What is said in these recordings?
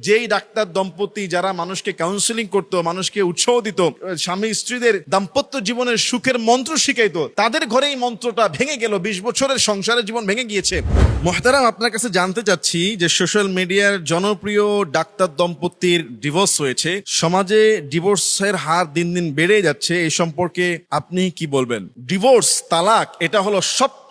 যেই ডাক্তার দম্পতি যারা মানুষকে কাউন্সিলিং করতো, মানুষকে উৎসাহ দিত, স্বামী স্ত্রীদের দাম্পত্য জীবনের সুখের মন্ত্র শিখাইতো, তাদের ঘরে এই মন্ত্রটা ভেঙে গেল। 20 বছরের সংসারের জীবন ভেঙে গিয়েছে। মোহতারাম, আপনার কাছে জানতে চাচ্ছি যে সোশ্যাল মিডিয়ার জনপ্রিয় ডাক্তার দম্পতির ডিভোর্স হয়েছে, সমাজে ডিভোর্সের হার দিন দিন বেড়ে যাচ্ছে, এই সম্পর্কে আপনি কি বলবেন? ডিভোর্স, তালাক, এটা হলো সবচেয়ে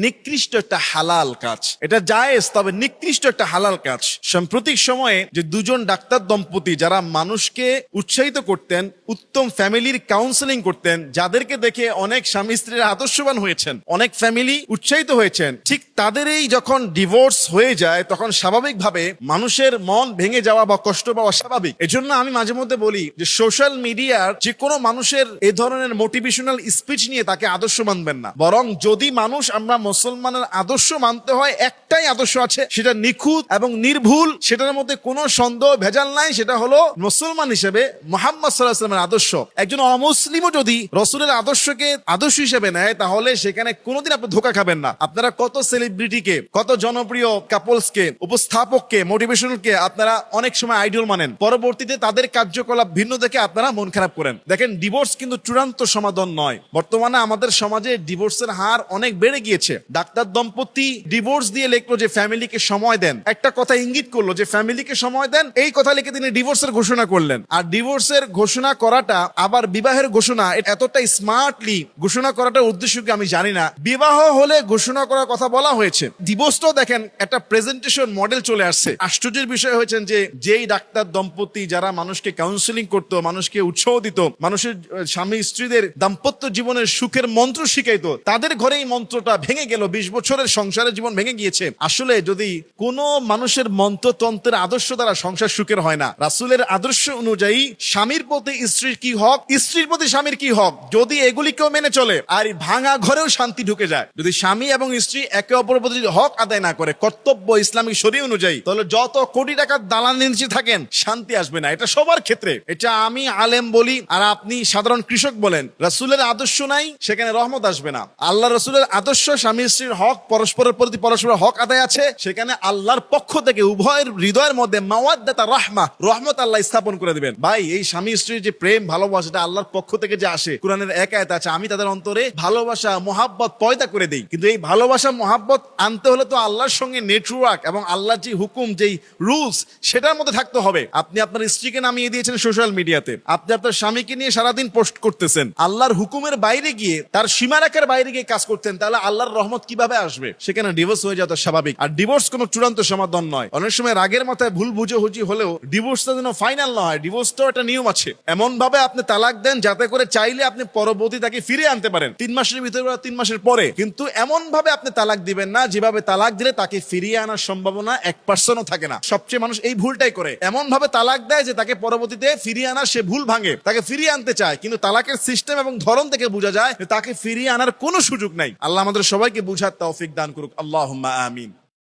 নিকৃষ্ট একটা হালাল কাজ। এটা জায়েজ, তবে নিকৃষ্ট একটা হালাল কাজ। সাম্প্রতিক সময়ে যে দুজন ডাক্তার দম্পতি যারা মানুষকে উৎসাহিত করতেন, উত্তম ফ্যামিলির কাউন্সেলিং করতেন, যাদেরকে দেখে অনেক স্বামী স্ত্রীরা আদর্শবান হয়েছেন, অনেক ফ্যামিলি উৎসাহিত হয়েছেন, ঠিক তাদেরই যখন ডিভোর্স হয়ে যায় তখন স্বাভাবিকভাবে মানুষের মন ভেঙে যাওয়া বা কষ্ট পাওয়া স্বাভাবিক। এজন্য আমি মাঝে মধ্যে বলি যে সোশ্যাল মিডিয়ার যে কোনো মানুষের এ ধরনের মোটিভেশনাল স্পিচ নিয়ে তাকে আদর্শ মানবেন না, বরং যদি মানুষ আমরা মুসলমানের আদর্শ মানতে হয়, একটাই আদর্শ আছে, সেটা নিখুঁত এবং নির্ভুল, সেটার মধ্যে কোনো সন্দেহ ভেজাল নাই, সেটা হলো মুসলমান হিসেবে মুহাম্মদ সাল্লাল্লাহু আলাইহি ওয়াসাল্লামের আদর্শ। একজন অমুসলিমও যদি রাসূলের আদর্শকে আদর্শ হিসেবে নেয়, তাহলে সেখানে কোনোদিন আপনি ধোঁকা খাবেন না। আপনারা কত সেলিব্রিটিকে, কত জনপ্রিয় কাপলসকে, উপস্থাপককে, মোটিভেশনালকে আপনারা অনেক সময় আইডল মানেন, পরবর্তীতে তাদের কার্যকলাপ ভিন্ন দেখে আপনারা মন খারাপ করেন। দেখেন, ডিভোর্স কিন্তু চূড়ান্ত সমাধান নয়। বর্তমানে আমাদের সমাজে ডিভোর্সের হার অনেক বেড়ে গিয়েছে। ডাক্তার দম্পতি ডিভোর্স দিয়ে লিখলো যে ফ্যামিলিকে সময় দেন, একটা কথা ইঙ্গিত করলো যে ফ্যামিলিকে সময় দেন, এই কথা লিখে তিনি ডিভোর্সের ঘোষণা করলেন। আর ডিভোর্সের ঘোষণা করাটা আবার বিবাহের ঘোষণা, এতটা স্মার্টলি ঘোষণা করাটার উদ্দেশ্য কি আমি জানি না। বিবাহ হলে ঘোষণা করার কথা বলা হয়েছে, ডিভোর্সটাও দেখেন একটা প্রেজেন্টেশন মডেল চলে আসছে। আশ্চর্যের বিষয় হয়েছেন যে যেই ডাক্তার দম্পতি যারা মানুষকে কাউন্সিলিং করতো, মানুষকে উৎসাহ দিত, মানুষের স্বামী স্ত্রীদের দাম্পত্য জীবনের সুখের মন্ত্র শিখাইতো, তাদের ঘরে এই মন্ত্রটা ভেঙে গেল। 20 বছরের সংসারের জীবন ভেঙে গিয়েছে। আসলে যদি কোনো মানুষের মন্ত্রতন্ত্রের আদর্শ দ্বারা সংসার সুখের হয় না। রাসূলের আদর্শ অনুযায়ী স্বামীর প্রতি স্ত্রীর কি হক, স্ত্রীর প্রতি স্বামীর কি হক, যদি এগুলি কেউ মেনে চলে, আর ভাঙা ঘরেও শান্তি ঢুকে যায়। যদি স্বামী এবং স্ত্রী একে অপরের প্রতি হক আদায় না করে, কর্তব্য ইসলামিক শরীয়ত অনুযায়ী, তাহলে যত কোটি টাকার দালানের নিচে থাকেন, শান্তি আসবে না। এটা সবার ক্ষেত্রে। এটা আমি আলেম বলি আর আপনি সাধারণ কৃষক বলেন, রাসূলের আদর্শ নাই, সেখানে রহমত আসবে না। আল্লাহ রাসূলের আদর্শ, স্বামী স্ত্রীর হক, পরস্পরের প্রতি পরস্পরের হক আদায় আছে, সেখানে আল্লাহর পক্ষ থেকে উভয়ের হৃদয়ের মধ্যে মাওয়াদ্দাতা রাহমা, রহমত আল্লাহ স্থাপন করে দিবেন। ভাই, এই স্বামী স্ত্রীর যে প্রেম ভালোবাসা, এটা আল্লাহর পক্ষ থেকে যে আসে, কুরআনের এক আয়াত আছে, আমি তাদের অন্তরে ভালোবাসা মোহাব্বত পয়দা করে দেই। কিন্তু এই ভালোবাসা মোহাব্বত আনতে হলে তো আল্লাহর সঙ্গে নেটওয়ার্ক এবং আল্লাহর যে হুকুম, যেই রুলস, সেটার মধ্যে থাকতে হবে। আপনি আপনার স্ত্রীকে নামিয়ে দিয়েছেন সোশ্যাল মিডিয়াতে, আপনি আপনার স্বামীকে নিয়ে সারাদিন পোস্ট করতেছেন, আল্লাহর হুকুমের বাইরে গিয়ে, তার সীমারেখার বাইরে গিয়ে কাজ করতেন, তাহলে আল্লাহর রহমত কিভাবে আসবে? সেখানে ডিভোর্স হয়ে যাওয়া স্বাভাবিক। আর ডিভোর্স কোনো চূড়ান্ত সমাধান নয়। অনেক সময় রাগের মাথায় ভুল বুঝাবুঝি হলেও ডিভোর্সটা যেন ফাইনাল না হয়, ডিভোর্সটাও একটা নিয়ম আছে। এমন ভাবে আপনি তালাক দেন যাতে করে চাইলে আপনি পরবর্তী তাকে ফিরিয়ে আনতে পারেন, 3 মাসের ভিতরে বা 3 মাসের পরে। কিন্তু এমন ভাবে আপনি তালাক দিবেন না যেভাবে তালাক দিলে তাকে ফিরিয়ে আনার সম্ভাবনা 1%ও থাকে না। সবচেয়ে মানুষ এই ভুলটাই করে, এমন ভাবে তালাক দেয় যে তাকে পরবর্তীতে ফিরিয়ে আনার সে ভুল ভাঙে, তাকে ফিরিয়ে আনতে চায়, কিন্তু তালাকের সিস্টেম এবং ধরন থেকে বোঝা যায় যে তাকে ফিরিয়ে আনার কোনো সুযোগ নাই। আল্লাহ আমাদের সবাইকে বুঝার তৌফিক দান করুক। আল্লাহুম্মা আমিন।